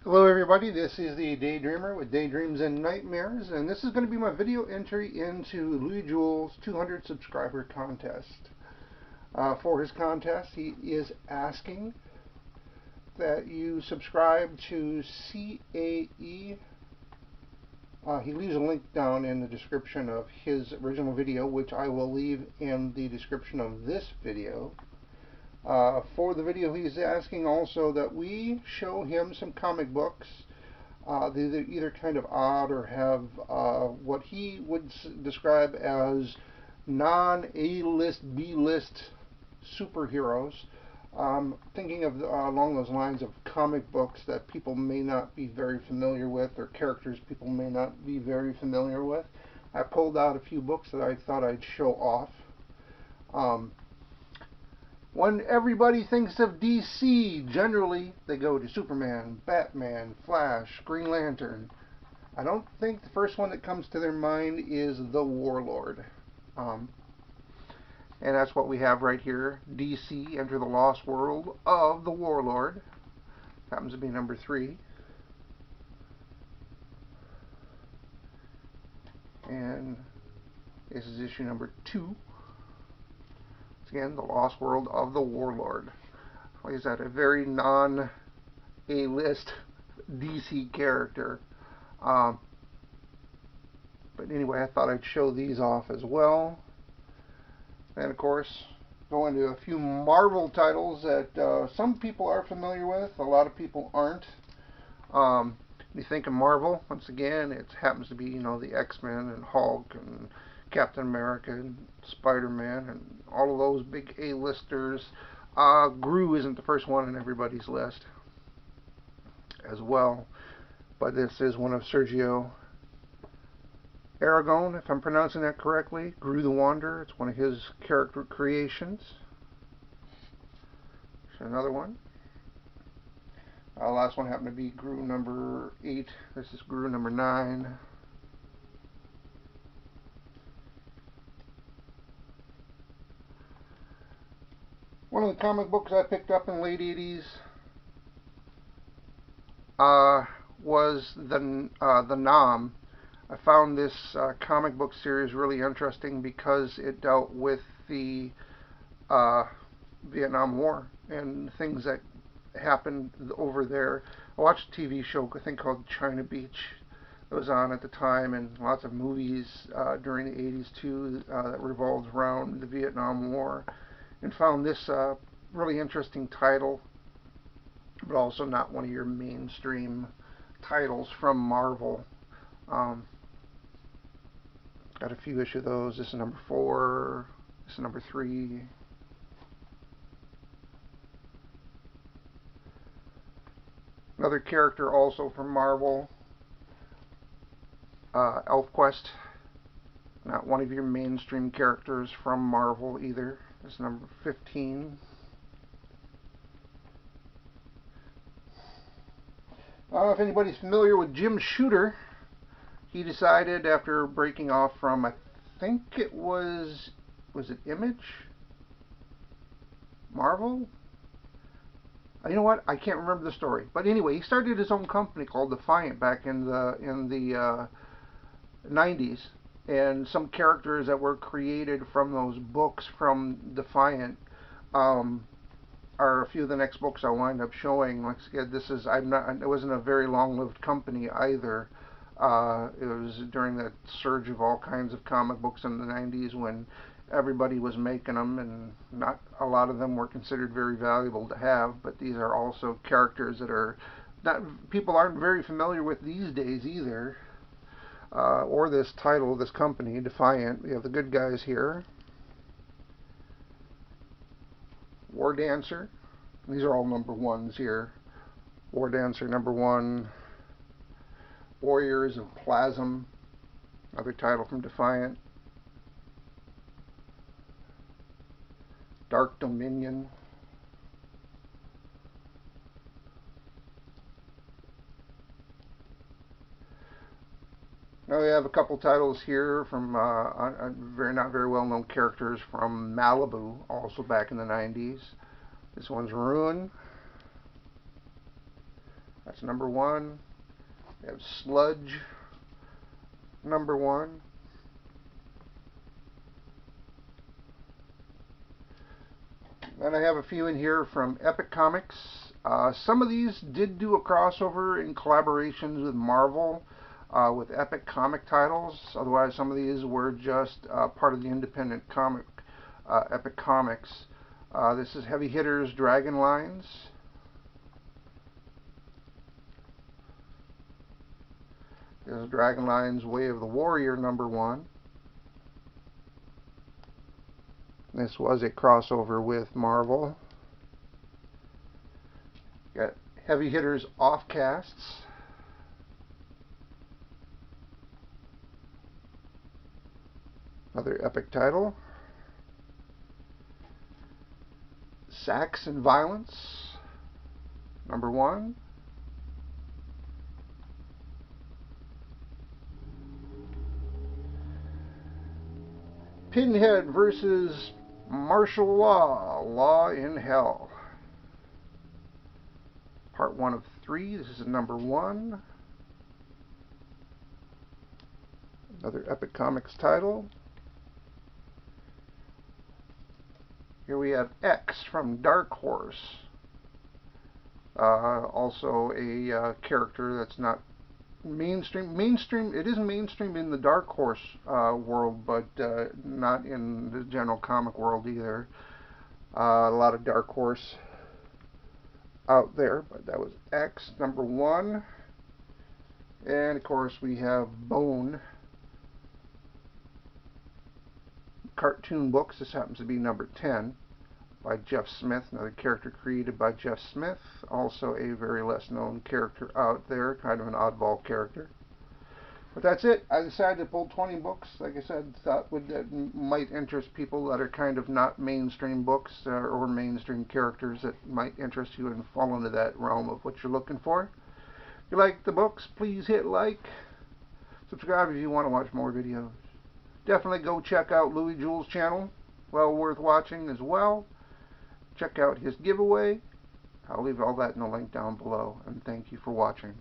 Hello everybody, this is the Daydreamer with Daydreams and Nightmares, and this is going to be my video entry into Louie Jewell's 200 subscriber contest. For his contest, he is asking that you subscribe to CAE. He leaves a link down in the description of his original video, which I will leave in the description of this video. For the video, he's asking also that we show him some comic books. They're either kind of odd or have what he would describe as non-A-list, B-list superheroes. Thinking of along those lines of comic books that people may not be very familiar with, or characters people may not be very familiar with. I pulled out a few books that I thought I'd show off. When everybody thinks of DC, generally they go to Superman, Batman, Flash, Green Lantern. I don't think the first one that comes to their mind is the Warlord. And that's what we have right here. DC, Enter the Lost World of the Warlord. Happens to be number 3. And this is issue number 2. Again, the Lost World of the Warlord. Like I said, a very non-A-list DC character. But anyway, I thought I'd show these off as well. And of course, go into a few Marvel titles that some people are familiar with, a lot of people aren't. You think of Marvel, once again, it happens to be, the X-Men and Hulk and Captain America and Spider-Man and all of those big A-listers. Gru isn't the first one on everybody's list as well, but this is one of Sergio Aragon, if I'm pronouncing that correctly. Gru the Wanderer, it's one of his character creations. There's another one. Last one happened to be Gru number 8. This is Gru number 9. One of the comic books I picked up in the late 80s was the Nam. I found this comic book series really interesting because it dealt with the Vietnam War and things that happened over there. I watched a TV show, I think, called China Beach. It was on at the time, and lots of movies during the 80s too that revolved around the Vietnam War. And found this really interesting title, but also not one of your mainstream titles from Marvel. Got a few issues of those. This is number 4. This is number 3. Another character also from Marvel, ElfQuest. Not one of your mainstream characters from Marvel either. This is number 15. I don't know if anybody's familiar with Jim Shooter. He decided after breaking off from, I think it was it Image? Marvel? You know what? I can't remember the story. But anyway, he started his own company called Defiant back in the 90s. And some characters that were created from those books from Defiant are a few of the next books I'll wind up showing. Like I said, it wasn't a very long-lived company either. It was during that surge of all kinds of comic books in the 90s when everybody was making them, and not a lot of them were considered very valuable to have. But these are also characters that people aren't very familiar with these days either. Or this title, this company, Defiant. We have the good guys here. War Dancer. These are all number 1s here. War Dancer number 1. Warriors of Plasm. Another title from Defiant. Dark Dominion. Now we have a couple titles here from not very well-known characters from Malibu, also back in the 90s. This one's Ruin. That's number 1. We have Sludge, number 1. And I have a few in here from Epic Comics. Some of these did do a crossover in collaborations with Marvel, with Epic comic titles. Otherwise, some of these were just part of the independent comic, Epic Comics. This is Heavy Hitters Dragon Lines. This is Dragon Lines Way of the Warrior, number 1. This was a crossover with Marvel. Got Heavy Hitters Offcasts. Another Epic title. Sax and Violence, number 1. Pinhead versus Martial Law, Law in Hell. Part 1 of 3. This is number 1. Another Epic Comics title. Here we have X from Dark Horse. Also a character that's not mainstream. It is mainstream in the Dark Horse world, but not in the general comic world either. A lot of Dark Horse out there, but that was X, number 1. And of course we have Bone cartoon books. This happens to be number 10 by Jeff Smith, another character created by Jeff Smith, also a very less known character out there, kind of an oddball character. But that's it. I decided to pull 20 books, like I said, thought that might interest people that are kind of not mainstream books or mainstream characters that might interest you and fall into that realm of what you're looking for. If you like the books, please hit like, subscribe if you want to watch more videos. Definitely go check out Louie Jewell's channel. Well worth watching as well. Check out his giveaway. I'll leave all that in the link down below. And thank you for watching.